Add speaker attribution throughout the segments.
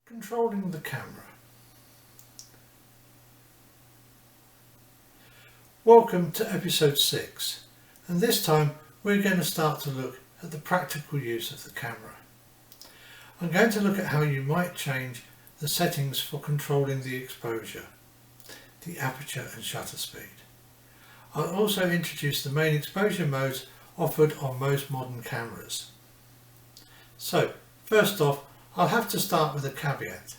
Speaker 1: Controlling the camera. Welcome to episode 6, and this time we're going to start to look at the practical use of the camera. I'm going to look at how you might change the settings for controlling the exposure, the aperture and shutter speed. I'll also introduce the main exposure modes offered on most modern cameras. So, first off, I'll have to start with a caveat.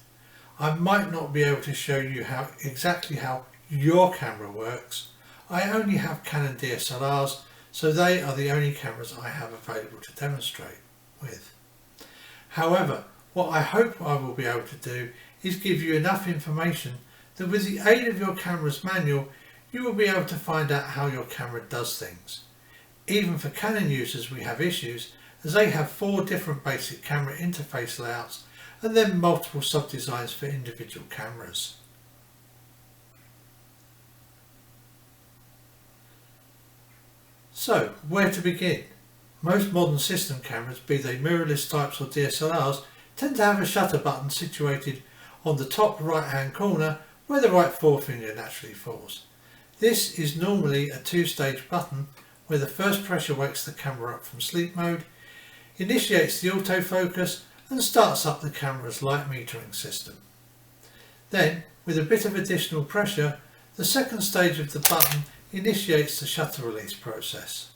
Speaker 1: I might not be able to show you exactly how your camera works. I only have Canon DSLRs, so they are the only cameras I have available to demonstrate with. However, what I hope I will be able to do is give you enough information that with the aid of your camera's manual, you will be able to find out how your camera does things. Even for Canon users, we have issues, as they have 4 different basic camera interface layouts and then multiple sub-designs for individual cameras. So, where to begin? Most modern system cameras, be they mirrorless types or DSLRs, tend to have a shutter button situated on the top right hand corner where the right forefinger naturally falls. This is normally a 2-stage button where the first pressure wakes the camera up from sleep mode, initiates the autofocus and starts up the camera's light metering system. Then, with a bit of additional pressure, the second stage of the button initiates the shutter release process.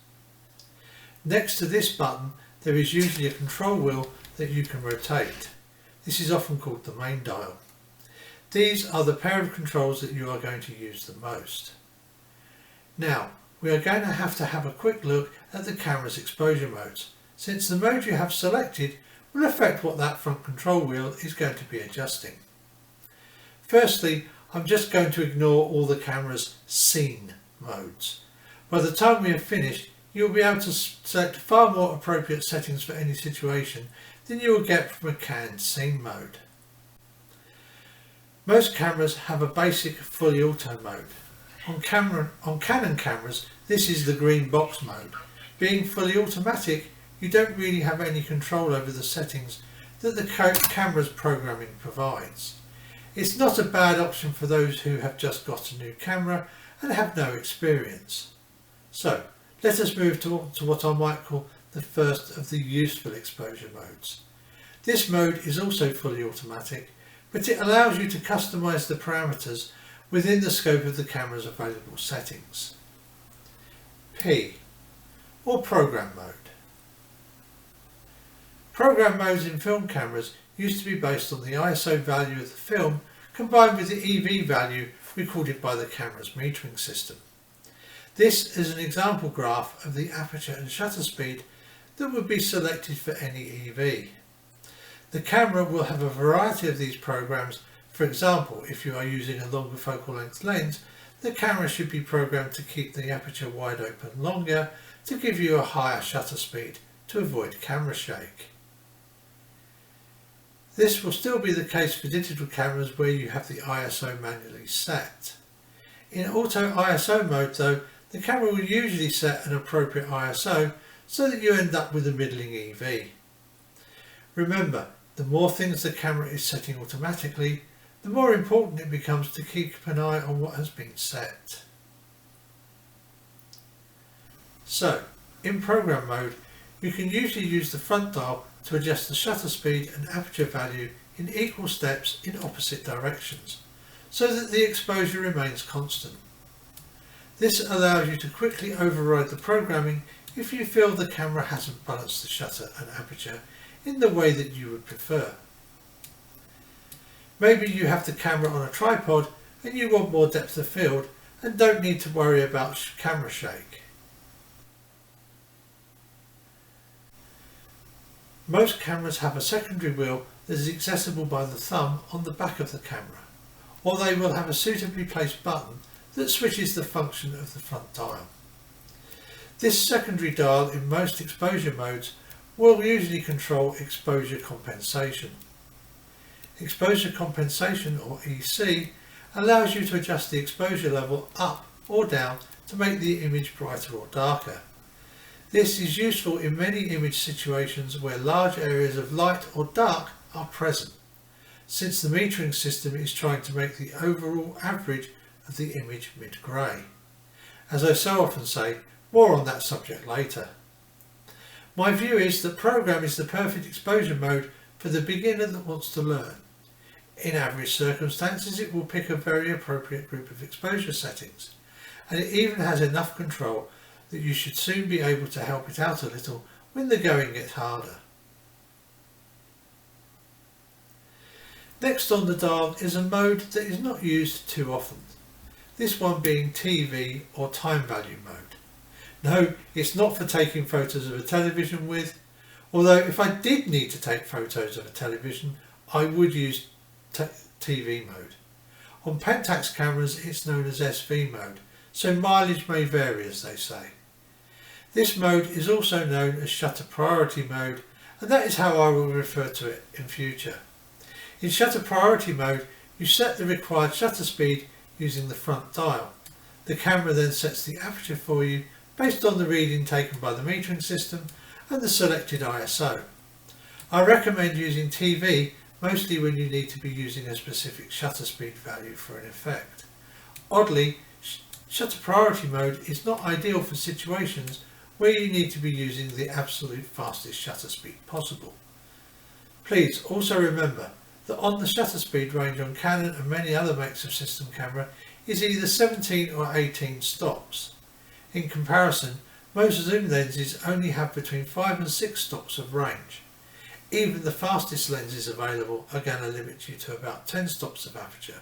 Speaker 1: Next to this button, there is usually a control wheel that you can rotate. This is often called the main dial. These are the pair of controls that you are going to use the most. Now, we are going to have a quick look at the camera's exposure modes, since the mode you have selected will affect what that front control wheel is going to be adjusting. Firstly, I'm just going to ignore all the camera's scene modes. By the time we have finished, you will be able to select far more appropriate settings for any situation than you will get from a canned scene mode. Most cameras have a basic fully auto mode. On Canon cameras, this is the green box mode. Being fully automatic, you don't really have any control over the settings that the camera's programming provides. It's not a bad option for those who have just got a new camera and have no experience. So, let us move to what I might call the first of the useful exposure modes. This mode is also fully automatic, but it allows you to customize the parameters within the scope of the camera's available settings. P, or program mode. Program modes in film cameras used to be based on the ISO value of the film combined with the EV value recorded by the camera's metering system. This is an example graph of the aperture and shutter speed that would be selected for any EV. The camera will have a variety of these programs. For example, if you are using a longer focal length lens, the camera should be programmed to keep the aperture wide open longer to give you a higher shutter speed to avoid camera shake. This will still be the case for digital cameras where you have the ISO manually set. In auto ISO mode though, the camera will usually set an appropriate ISO so that you end up with a middling EV. Remember, the more things the camera is setting automatically, the more important it becomes to keep an eye on what has been set. So, in program mode, you can usually use the front dial to adjust the shutter speed and aperture value in equal steps in opposite directions, so that the exposure remains constant. This allows you to quickly override the programming if you feel the camera hasn't balanced the shutter and aperture in the way that you would prefer. Maybe you have the camera on a tripod and you want more depth of field and don't need to worry about camera shake. Most cameras have a secondary wheel that is accessible by the thumb on the back of the camera, or they will have a suitably placed button that switches the function of the front dial. This secondary dial in most exposure modes will usually control exposure compensation. Exposure compensation, or EC, allows you to adjust the exposure level up or down to make the image brighter or darker. This is useful in many image situations where large areas of light or dark are present. since the metering system is trying to make the overall average of the image mid-grey. As I so often say, more on that subject later. My view is that program is the perfect exposure mode for the beginner that wants to learn. In average circumstances, it will pick a very appropriate group of exposure settings, and it even has enough control that you should soon be able to help it out a little when the going gets harder. Next on the dial is a mode that is not used too often, this one being TV or time value mode. No, it's not for taking photos of a television with, although if I did need to take photos of a television, I would use TV mode. On Pentax cameras it's known as SV mode, so mileage may vary, as they say. This mode is also known as shutter priority mode, and that is how I will refer to it in future. In shutter priority mode, you set the required shutter speed using the front dial. The camera then sets the aperture for you based on the reading taken by the metering system and the selected ISO. I recommend using TV mostly when you need to be using a specific shutter speed value for an effect. Oddly, shutter priority mode is not ideal for situations where you need to be using the absolute fastest shutter speed possible. Please also remember that on the shutter speed range on Canon and many other makes of system camera is either 17 or 18 stops. In comparison, most zoom lenses only have between 5 and 6 stops of range. Even the fastest lenses available are going to limit you to about 10 stops of aperture.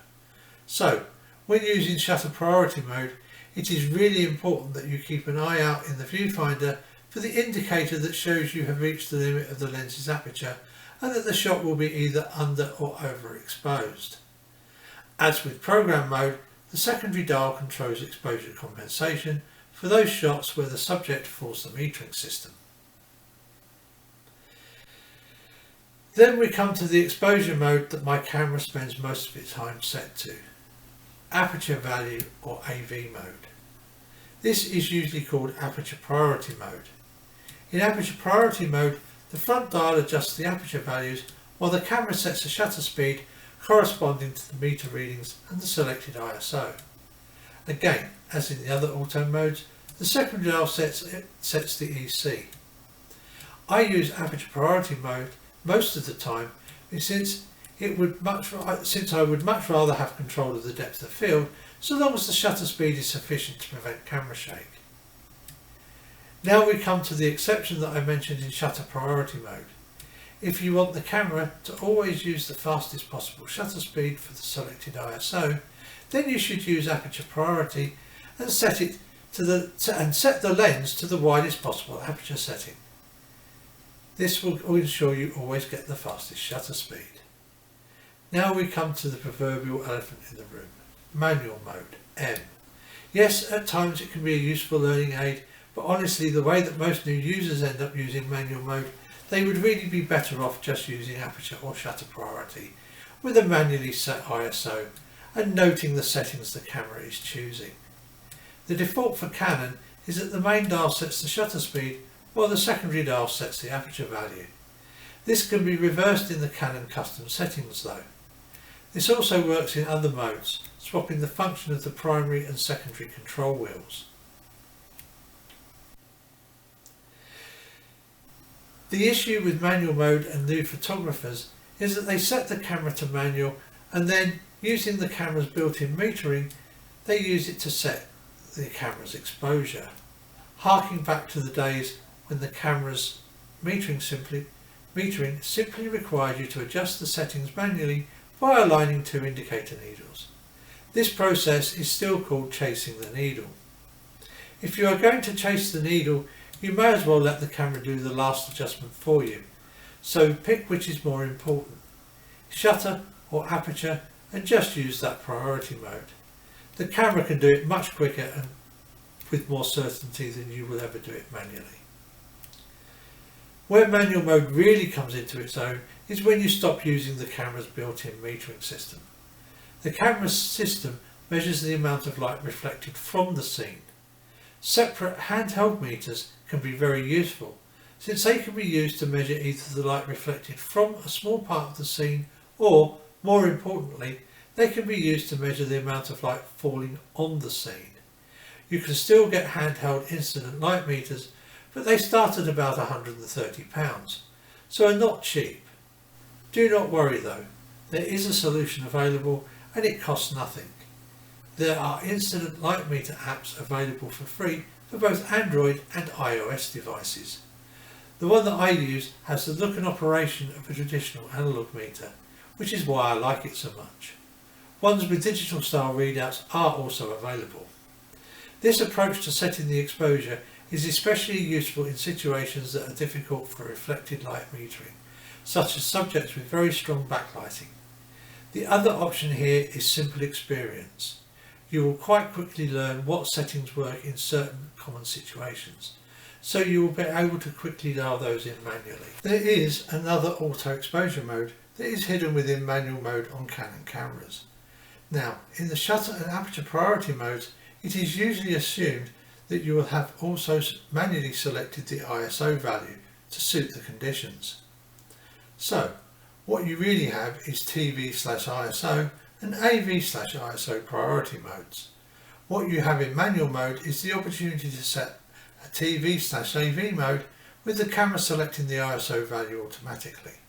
Speaker 1: So, when using shutter priority mode, it is really important that you keep an eye out in the viewfinder for the indicator that shows you have reached the limit of the lens's aperture and that the shot will be either under or overexposed. As with program mode, the secondary dial controls exposure compensation for those shots where the subject falls the metering system. Then we come to the exposure mode that my camera spends most of its time set to, aperture value or AV mode. This is usually called aperture priority mode. In aperture priority mode, the front dial adjusts the aperture values while the camera sets a shutter speed corresponding to the meter readings and the selected ISO. Again, as in the other auto modes, the secondary dial sets the EC. I use aperture priority mode most of the time since I would much rather have control of the depth of field so long as the shutter speed is sufficient to prevent camera shake. Now we come to the exception that I mentioned in shutter priority mode. If you want the camera to always use the fastest possible shutter speed for the selected ISO, then you should use aperture priority and set the lens to the widest possible aperture setting. This will ensure you always get the fastest shutter speed. Now we come to the proverbial elephant in the room, manual mode, M. Yes, at times it can be a useful learning aid, but honestly the way that most new users end up using manual mode, they would really be better off just using aperture or shutter priority with a manually set ISO and noting the settings the camera is choosing. The default for Canon is that the main dial sets the shutter speed while the secondary dial sets the aperture value. This can be reversed in the Canon custom settings though. This also works in other modes, swapping the function of the primary and secondary control wheels. The issue with manual mode and new photographers is that they set the camera to manual and then, using the camera's built-in metering, they use it to set the camera's exposure, harking back to the days when the camera's metering simply required you to adjust the settings manually by aligning two indicator needles. This process is still called chasing the needle. If you are going to chase the needle, you may as well let the camera do the last adjustment for you. So pick which is more important, shutter or aperture, and just use that priority mode. The camera can do it much quicker and with more certainty than you will ever do it manually. Where manual mode really comes into its own is when you stop using the camera's built-in metering system. The camera's system measures the amount of light reflected from the scene. Separate handheld meters can be very useful, since they can be used to measure either the light reflected from a small part of the scene or, More importantly, they can be used to measure the amount of light falling on the scene. You can still get handheld incident light meters, but they start at about £130, so are not cheap. Do not worry though, there is a solution available and it costs nothing. There are incident light meter apps available for free for both Android and iOS devices. The one that I use has the look and operation of a traditional analog meter, which is why I like it so much. Ones with digital style readouts are also available. This approach to setting the exposure is especially useful in situations that are difficult for reflected light metering, such as subjects with very strong backlighting. The other option here is simple experience. You will quite quickly learn what settings work in certain common situations, so you will be able to quickly dial those in manually. There is another auto exposure mode that is hidden within manual mode on Canon cameras. Now, in the shutter and aperture priority modes, it is usually assumed that you will have also manually selected the ISO value to suit the conditions. So, what you really have is TV/ISO and AV/ISO priority modes. What you have in manual mode is the opportunity to set a TV/AV mode with the camera selecting the ISO value automatically.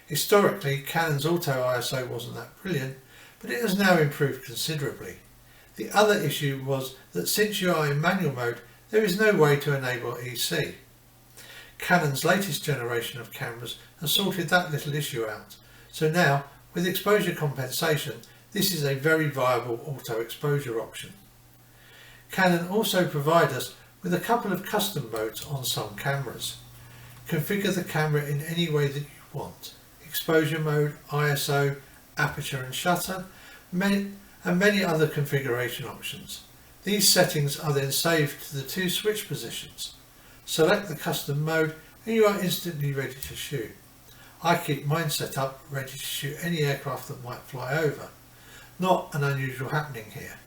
Speaker 1: Historically, Canon's auto ISO wasn't that brilliant, but it has now improved considerably. The other issue was that since you are in manual mode, there is no way to enable EC. Canon's latest generation of cameras has sorted that little issue out, so now, with exposure compensation, this is a very viable auto exposure option. Canon also provide us with a couple of custom modes on some cameras. Configure the camera in any way that you want. Exposure mode, ISO, aperture and shutter, and many other configuration options. These settings are then saved to the two switch positions. Select the custom mode and you are instantly ready to shoot. I keep mine set up ready to shoot any aircraft that might fly over. Not an unusual happening here.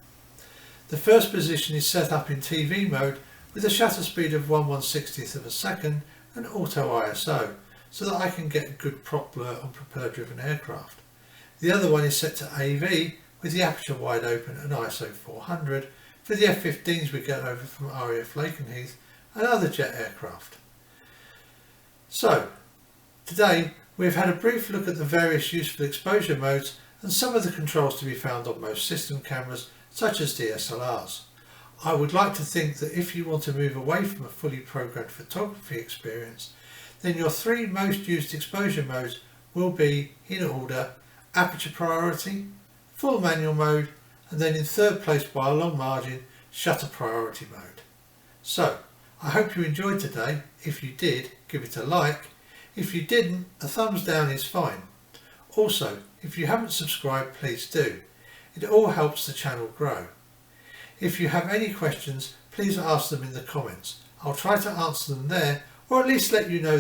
Speaker 1: The first position is set up in TV mode with a shutter speed of 1/160th of a second and auto ISO, so that I can get a good prop blur on propeller driven aircraft. The other one is set to AV with the aperture wide open and ISO 400 for the F-15s we get over from RAF Lakenheath and other jet aircraft. So, today we've had a brief look at the various useful exposure modes and some of the controls to be found on most system cameras such as DSLRs. I would like to think that if you want to move away from a fully programmed photography experience, then your three most used exposure modes will be, in order, aperture priority, full manual mode, and then in third place by a long margin, shutter priority mode. So, I hope you enjoyed today. If you did, give it a like. If you didn't, a thumbs down is fine. Also, if you haven't subscribed, please do. It all helps the channel grow. If you have any questions, please ask them in the comments. I'll try to answer them there, or at least let you know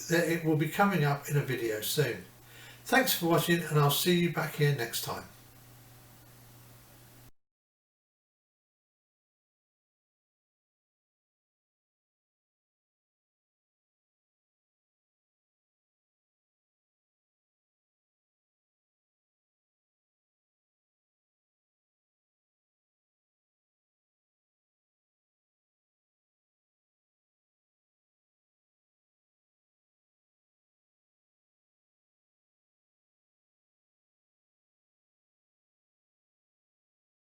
Speaker 1: that it will be coming up in a video soon. Thanks for watching, and I'll see you back here next time.